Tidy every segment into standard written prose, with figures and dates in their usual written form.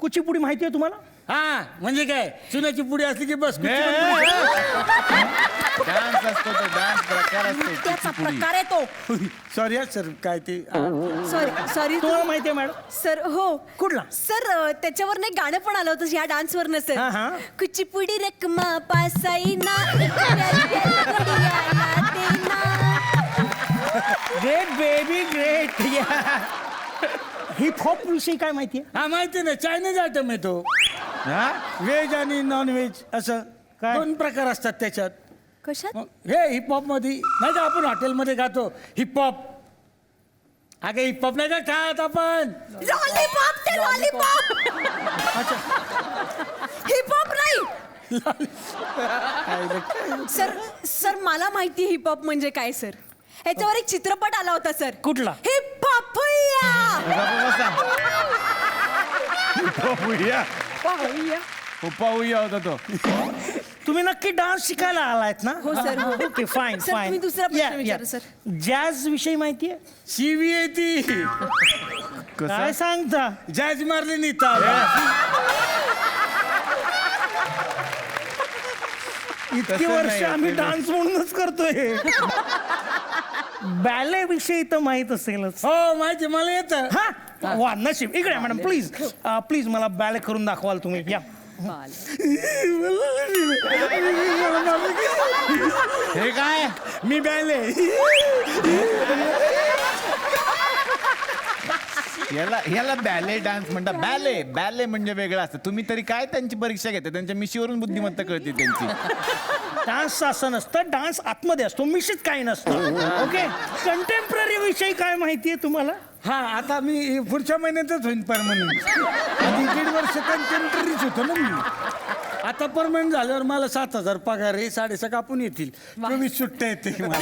कुचीपुडी माहिती आहे तुम्हाला? हा म्हणजे काय, चुन्याची पुडी असली की बस. डान्स असतो तो, डान्स प्रकार त्याचा असतो. प्रकार आहे तो. सॉरी सर, काय ते सॉरी तुम्हाला माहिती आहे मॅडम? सर. हो. कुठला? सर त्याच्यावर नाही गाणं पण आलं होतं ह्या डान्सवर ना हा, हा. सर. कुचीपुडी रकमा पासाईना great baby great. Hip hop विषयी काय माहिती आहे? हा माहिती ना, चायनीज आयटम आहे तो. व्हेज आणि नॉन व्हेज असं काय? 2 प्रकार असतात त्याच्यात. कशात? मग हे हिपहॉप मध्ये नाही का, आपण हॉटेलमध्ये खातो हिपहॉप. अगं हिपहॉप नाही का खात आपण. लॉलीपॉप. ते लॉलीपॉप. हिपहॉप नाही सर. मला माहिती हिपहॉप म्हणजे काय सर. ह्याच्यावर एक चित्रपट आला होता सर. कुठला? हिपहॉप. पाहूया होता तो. तुम्ही नक्की डान्स शिकायला आलायत ना? हो सर, हो. Okay fine sir, fine. तुम्ही दुसरा प्रश्न विचारा, सर. जॅझ विषयी माहिती आहे? शिवी येते. काय सांगता? जॅज मारली नीता. इतकी तसं वर्ष नाही, आम्ही ते डान्स म्हणूनच करतोय. बॅले विषयी तर माहित असेलच. हो माहिती, मला येतं. हा वा नशीब. इकडे मॅडम प्लीज प्लीज मला बॅले करून दाखवाल तुम्ही? या. हे काय? मी बॅले. याला बॅले डान्स म्हणतात. बॅले म्हणजे वेगळं असतं. तुम्ही तरी काय त्यांची परीक्षा घेता? त्यांच्या मिशीवरून बुद्धिमत्ता कळते त्यांची. डान्स असं नसतं, डान्स आतमध्ये असतो, मिशीत काही नसतं. ओके. कंटेम्पररी विषयी काय माहिती आहे तुम्हाला? हा आता मी पुढच्या महिन्यातच होईन परमनंट. आधी 1.5 वर्ष कंटेम्पररीच होतो ना मी. आता परमनंट झाल्यावर मला 7,000 पगार आहे, 6.5 कापून येतील. 24 सुट्ट्या येते मला.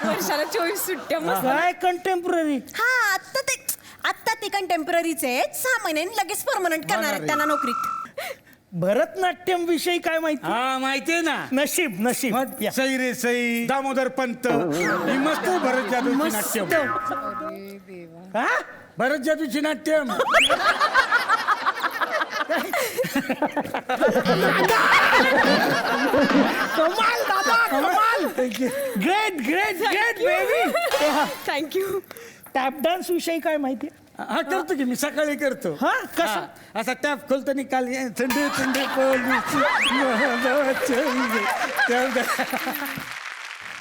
वर्षाला 24 सुट्ट्या मस्त. काय कंटेम्पररी? हा आत्ता ते कंटेम्पररीच आहेत. 6 महिन्यांनी लगेच परमनंट करणार आहेत त्यांना नोकरीत. भरतनाट्यम विषयी काय माहिती? हा माहितीये ना. नशीब नशीब. मग या. सई रे सई, दामोदर पंत, ही मस्त भरत जादूची नाट्यम. हा? भरत जादूची नाट्यम. कमाल दादा कमाल. Great great great baby. Thank you. Tap dance विषयी काय माहिती? हा करतो की मी, सकाळी करतो. हा कसा? हा, असा टॅप खोलतो नि काल थंडे थंडे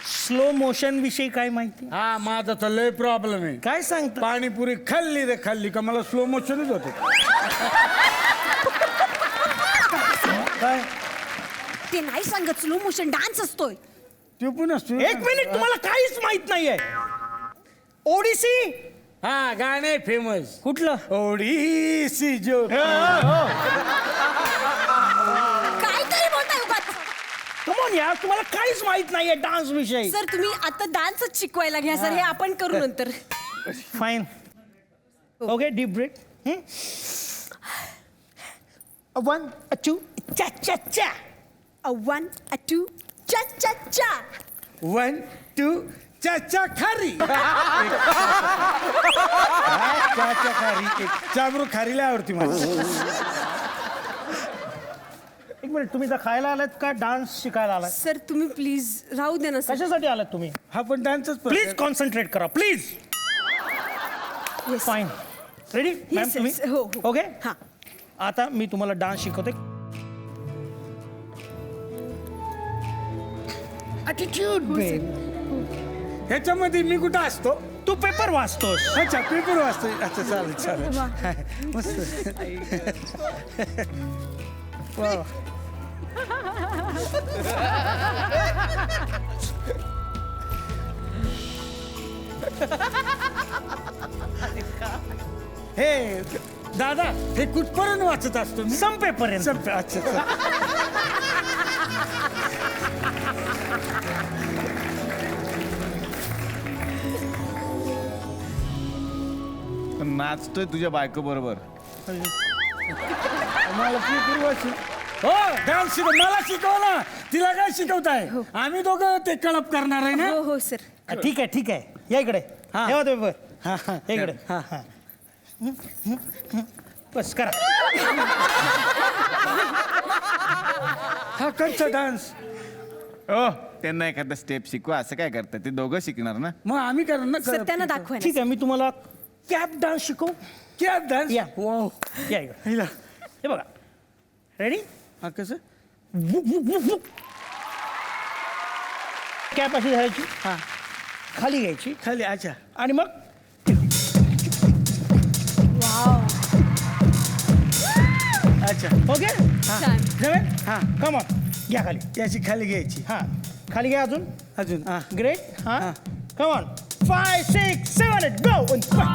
स्लो मोशन विषयी काय माहिती? हा माझा तर लय प्रॉब्लेम आहे. काय सांगता? पाणीपुरी खाल्ली रे खाल्ली का मला स्लो मोशनच होते. काय? ते नाही सांगत स्लो मोशन डान्स असतोय. ते पण असतो. एक मिनिट, तुम्हाला काहीच माहित नाहीये. ओडिसी हा गाणे फेमस. कुठलं? ओडिसी जो. काहीतरी बोलताय उगाच. कमॉन यार, तुम्हाला काहीच माहित नाहीये डान्स विषयी. सर तुम्ही आता डान्सच शिकवायला घ्या सर. हे आपण करू नंतर. फाईन. Okay deep break. 1 2 चा चा चा. 1 2 चा चा चा. 1 2 चाचा खारी. चाचा खारी. चाबरू खारीला आवडती मला. एक मिनिट, तुम्ही तर खायला आलात का डान्स शिकायला आलात? सर तुम्ही प्लीज राहू दे ना सर. कशासाठी आलात तुम्ही? हा पण डान्सच प्लीज कॉन्सन्ट्रेट करा please. Yes. Fine. Ready ma'am yes, तुम्ही? हो, हो. ओके. हा. आता मी तुम्हाला डान्स शिकवते. ॲटिट्यूड बेब. ह्याच्यामध्ये मी कुठं असतो? तू पेपर वाचतोस. अच्छा पेपर वाचतो. अच्छा चालेल चालेल. मस्त. वा. हे दादा हे कुठपर्यंत वाचत असतो मी? संपेपर्यंत. संपे. अच्छा अच्छा. नाचतोय तुझ्या बायको बरोबर. मला पेपर वाचू. हो डान्स शिकव, मला शिकव ना. तिला काय शिकवताय? आम्ही दोघं ते कळप करणार आहे ना. हो हो सर. ठीक आहे ठीक आहे. या इकडे. हा. ठेवा तो पेपर. हा हा इकडे. हा हा. बस करा. हा कंचा डान्स. ओ त्यांना एखादा स्टेप शिकवा. असं काय करतात ते दोघं शिकणार ना. मग आम्ही करणार ना. सत्यानं दाखवा ठीक आहे, मी तुम्हाला कॅप डान्स शिकवू. Cap dance. या. वाव. या इकडं. हिला. हे बघा, रेडी. हा कसं. कॅप अशी धरायची, हा खाली घ्यायची खाली. अच्छा. आणि मग अच्छा. ओके. छान. जमेल. हा. कम ऑन, घ्या खाली. त्याची खाली घ्यायची. हा, खाली घ्या अजून. अजून. हा. ग्रेट. हा, हा. Come on. 5, 6, 7, 8, go. Good, good.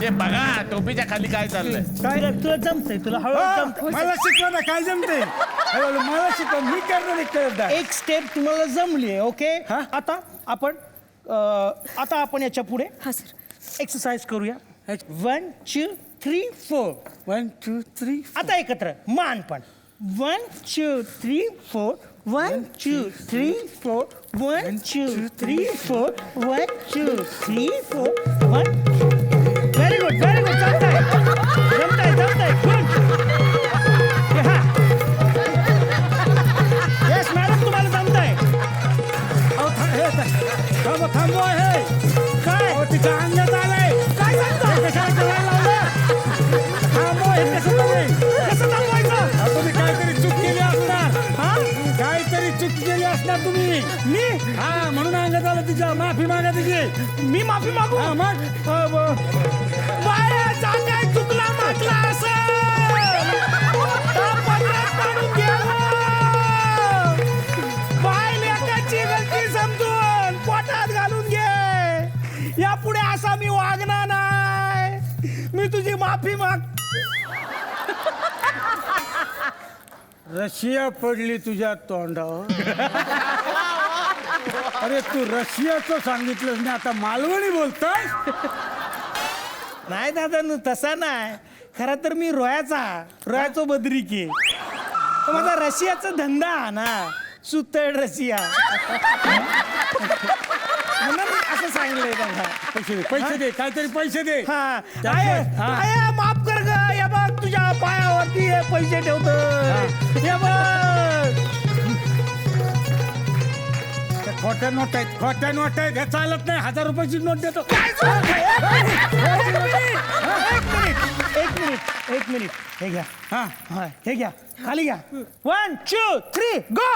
ते बघा टोपीच्या खाली काय चाललंय. तुला जमतंय, तुला हळूहळू जमतंय. मला शिकवा ना काय जमते. मला शिकवा. मी करणार एक कॅप डान्स. एक स्टेप तुम्हाला जमली आहे. ओके. हा? आता आपण याच्या पुढे हा सर. एक्सरसाइज करूया. 1, 2, 3, 4. 1 2 3. आता एकत्र मान पण. 1 2 3 4. 1 2 3 4. 1 2 3 4. 1 2 3 4. 1. Very good, very good. जमताय, जमताय, जमताय. गुड. येस मॅडम, तुम्हाला जमताय. थांबवा हे. काय अहो, तिच्या अंगात आलंय. काय सांगता? कशाला करायला लावलं. थांबवा हे. कसं नाही. कसं थांबवायचं? तुम्ही काहीतरी चूक केली असणार. हा, काहीतरी चूक केली असणार तुम्ही. मी हा म्हणून अंगात आलं तिच्या. माफी मागा तिची. मी माफी मागू. हा मग. बाया जागाय चुकला मागला असं पदरात काढून घे. बाय लेकाची गलती समजून पोटात घालून घे. यापुढे असा मी वागणार नाही. मी तुझी माफी माग. रशिया पडली तुझ्या तोंडावर. अरे तू रशियाचं सांगितलंस ना, आता मालवणी बोलतोय. नाही दादा, तसा नाही. खरा तर मी रोयाचो बद्रिक आहे. तर माझा रशियाचा धंदा हा ना, सुतळ रशिया. म्हणून असं सांगितलंय त्यांना. पैसे दे, पैसे दे, काहीतरी पैसे दे. हा, हा. आय माफ कर ग. या बघ तुझ्या पायावरती हे पैसे ठेवतो. हे बघ. खोट्या नोट आहेत, खोट्या नोट आहेत. हे चालत नाही. 1000 रुपयाची नोट देतो. एक मिनिट. हे घ्या. हा. हा, हे घ्या. खाली घ्या. 1 2 3 गो.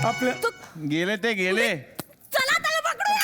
आपलं गेले ते गेले. चला त्याला पकडूया.